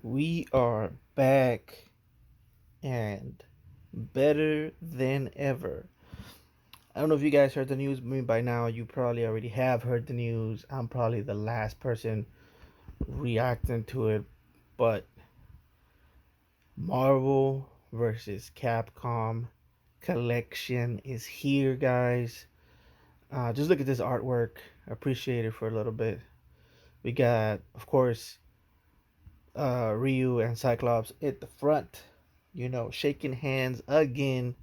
We are back and better than ever. I don't know if you guys heard the news. I mean, by now you probably already have heard the news. I'm probably the last person reacting to it, but Marvel versus Capcom collection is here, guys. Just look at this artwork. Appreciate it for a little bit. We got, of course, Ryu and Cyclops at the front, shaking hands again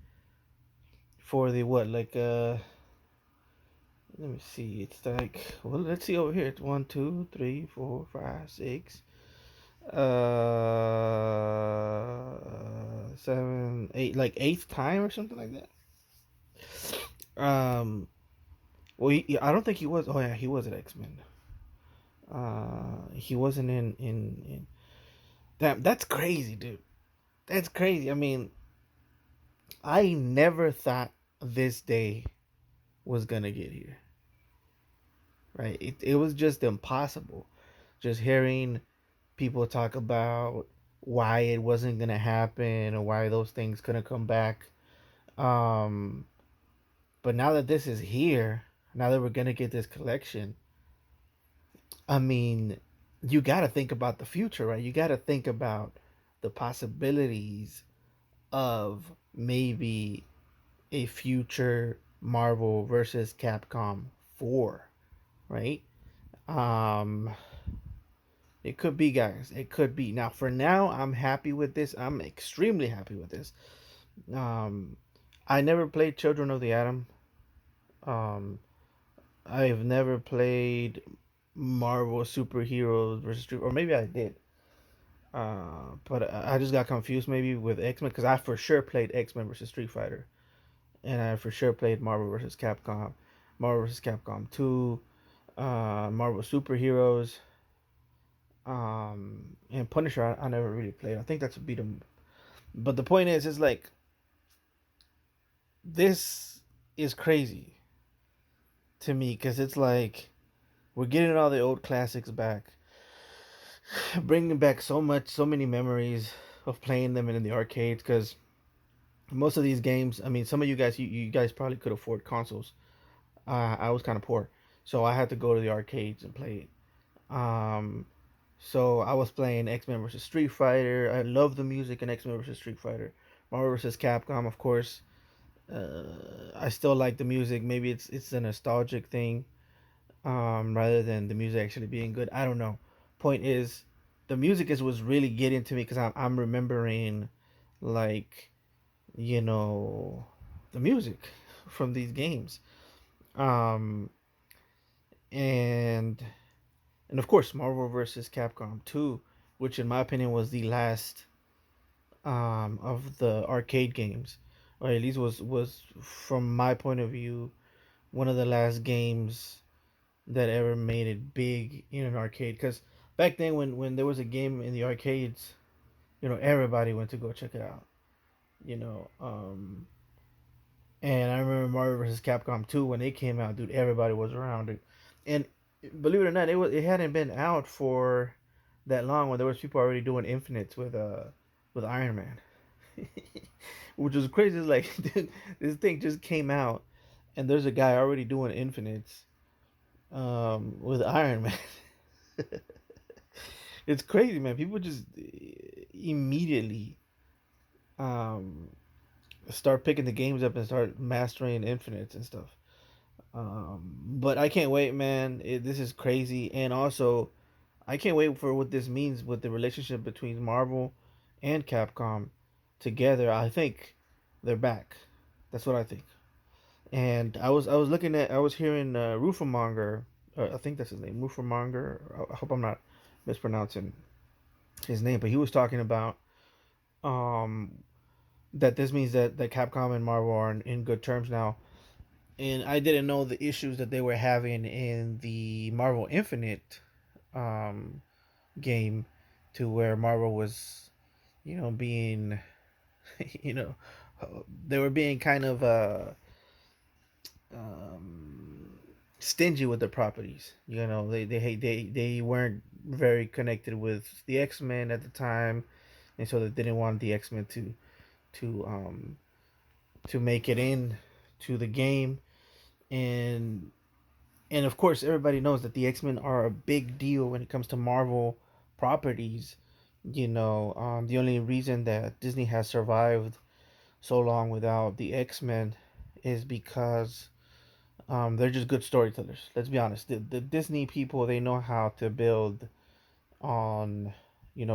for the what, like let me see. It's like, well, let's see over here. It's one, two, three, four, five, six, seven, eight, like eighth time or something like that. Well, I don't think he was. Oh yeah, he was at X Men. He wasn't in. Damn, that's crazy, dude. That's crazy. I mean, I never thought this day was gonna get here. Right? It was just impossible. Just hearing people talk about why it wasn't gonna happen or why those things couldn't come back. Um, but now that this is here, now that we're gonna get this collection, I mean, you got to think about the future, right? You got to think about the possibilities of maybe a future Marvel versus Capcom 4, right? Um, it could be, guys. It could be. Now, for now, I'm happy with this. I'm extremely happy with this. Um, I never played Children of the Atom. Um, I've never played Marvel superheroes versus Street, or maybe I did. But I just got confused maybe with X Men because I for sure played X Men versus Street Fighter, and I for sure played Marvel versus Capcom, Marvel versus Capcom 2, Marvel superheroes, and Punisher. I never really played. I think that's a beat 'em. But the point is, it's like this is crazy to me because it's like we're getting all the old classics back, bringing back so many memories of playing them in the arcades. Because most of these games, I mean, some of you guys, you guys probably could afford consoles. I was kind of poor, so I had to go to the arcades and play it. So I was playing X Men versus Street Fighter. I love the music in X Men versus Street Fighter. Marvel versus Capcom, of course. I still like the music. Maybe it's a nostalgic thing, rather than the music actually being good. I don't know. Point is, the music is was really getting to me because I'm remembering, like, you know, the music from these games. Um, and and of course Marvel versus Capcom 2, which in my opinion was the last of the arcade games, or at least was from my point of view one of the last games that ever made it big in an arcade. Because back then, when there was a game in the arcades, everybody went to go check it out. You know, and I remember Mario vs. Capcom 2 when it came out, dude. Everybody was around it, and believe it or not, it hadn't been out for that long when there was people already doing infinites with Iron Man, which was crazy. It's like, dude, this thing just came out, and there's a guy already doing infinites with Iron Man. It's crazy, man. People just immediately um, start picking the games up and start mastering infinites and stuff. But I can't wait, man. This is crazy, and also I can't wait for what this means with the relationship between Marvel and Capcom together. I think they're back. That's what I think. And I was hearing Rufamonger. I think that's his name, Rufamonger. I hope I'm not mispronouncing his name, but he was talking about um that this means that Capcom and Marvel are in good terms now. And I didn't know the issues that they were having in the Marvel Infinite um game, to where Marvel was, being, you know, they were being kind of um stingy with their properties. You know, they weren't very connected with the X Men at the time, and so they didn't want the X Men to um to make it in to the game. and and of course everybody knows that the X-Men are a big deal when it comes to Marvel properties. The only reason that Disney has survived so long without the X-Men is because they're just good storytellers. Let's be honest, the Disney people, they know how to build on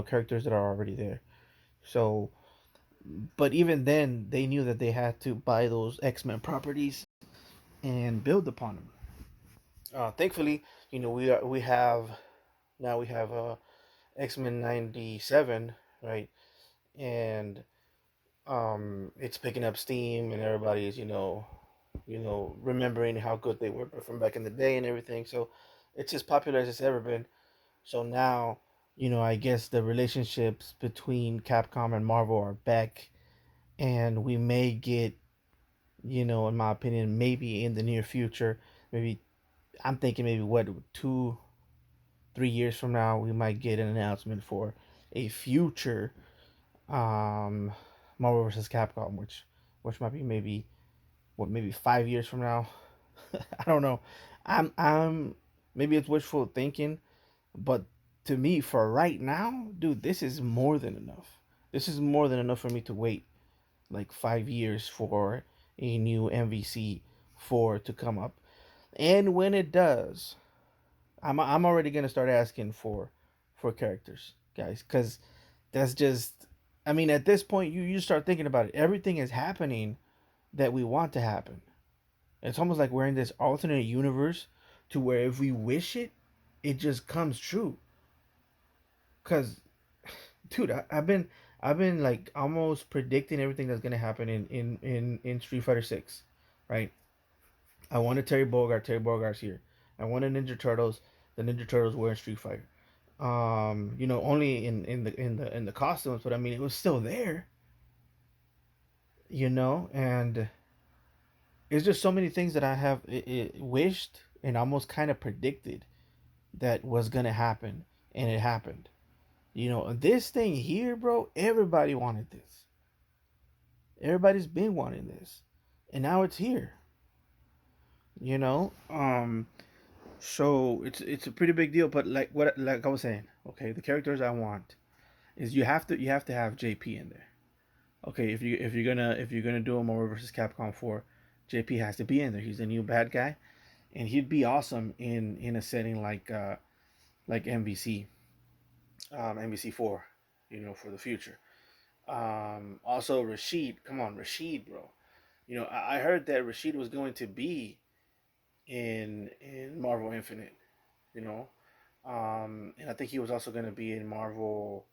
characters that are already there. So, but even then they knew that they had to buy those X-Men properties and build upon them. Thankfully, we have now we have X-Men 97, right? And it's picking up steam, and everybody's remembering how good they were from back in the day and everything. So it's as popular as it's ever been. So now, I guess the relationships between Capcom and Marvel are back, and we may get, in my opinion, maybe in the near future, maybe I'm thinking maybe what 2-3 years from now, we might get an announcement for a future um, Marvel vs. Capcom, which might be maybe 5 years from now. I don't know. I'm maybe it's wishful thinking, but to me, for right now, dude, this is more than enough. This is more than enough for me to wait like 5 years for a new MVC four to come up. And when it does, I'm already gonna start asking for characters, guys, because that's just. I mean, at this point, you start thinking about it. Everything is happening that we want to happen. It's almost like we're in this alternate universe to where if we wish it, it just comes true. Cause, dude, I've been like almost predicting everything that's gonna happen in Street Fighter 6, right? I wanted Terry Bogard. Terry Bogart's here. I wanted Ninja Turtles. The Ninja Turtles were in Street Fighter. Only in the costumes, but I mean, it was still there. And it's just so many things that I have wished and almost kind of predicted that was gonna happen, and it happened. This thing here, bro. Everybody wanted this. Everybody's been wanting this, and now it's here. You know. So it's a pretty big deal. But like I was saying, okay, the characters I want is you have to have JP in there. Okay, if you're gonna do a Marvel vs. Capcom 4, JP has to be in there. He's the new bad guy, and he'd be awesome in a setting like MVC 4, for the future. Also Rashid, come on Rashid, bro. I heard that Rashid was going to be in Marvel Infinite. You know, and I think he was also going to be in Marvel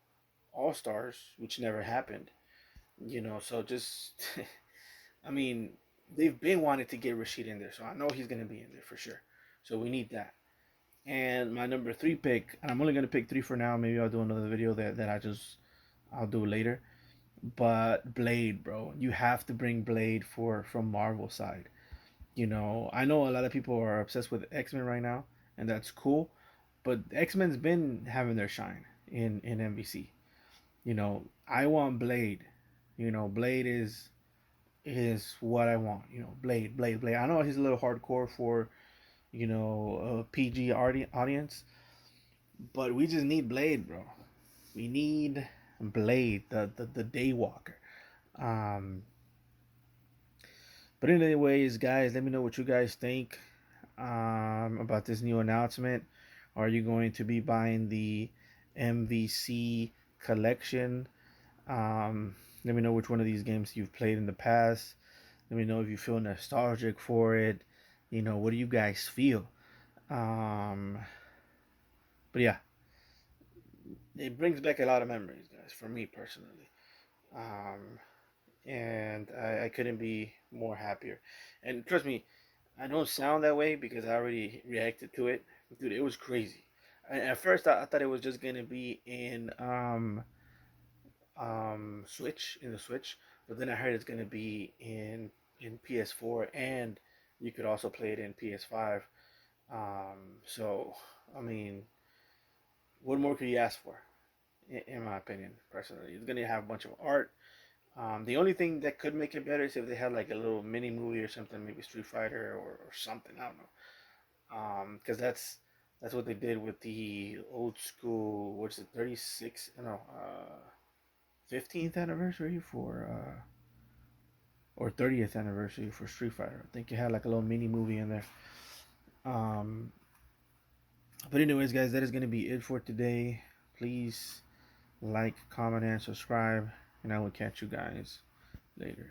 All Stars, which never happened. So just, I mean, they've been wanting to get Rashid in there, so I know he's going to be in there for sure. So we need that. And my number three pick, and I'm only going to pick three for now. Maybe I'll do another video that I'll do later. But Blade, bro, you have to bring Blade from Marvel side. I know a lot of people are obsessed with X-Men right now, and that's cool. But X-Men's been having their shine in MVC. I want Blade. Blade is what I want. Blade. I know he's a little hardcore for a PG audience, but we just need Blade, bro. We need Blade, the Daywalker. Um, but anyways, guys, let me know what you guys think about this new announcement. Are you going to be buying the MVC collection? Let me know which one of these games you've played in the past. Let me know if you feel nostalgic for it. What do you guys feel? Um, but yeah, it brings back a lot of memories, guys, for me personally. Um, and I couldn't be more happier. And trust me, I don't sound that way because I already reacted to it. Dude, it was crazy. At first, I thought it was just gonna be in Switch, in the Switch, but then I heard it's gonna be in PS4, and you could also play it in PS5. So I mean, what more could you ask for? In my opinion, personally, it's gonna have a bunch of art. The only thing that could make it better is if they had like a little mini movie or something, maybe Street Fighter or something. I don't know. Because that's what they did with the old school. What's it? 36? No, 15th anniversary for or 30th anniversary for Street Fighter. I think it had like a little mini movie in there. Um, but anyways, guys, that is gonna be it for today. Please like, comment, and subscribe, and I will catch you guys later.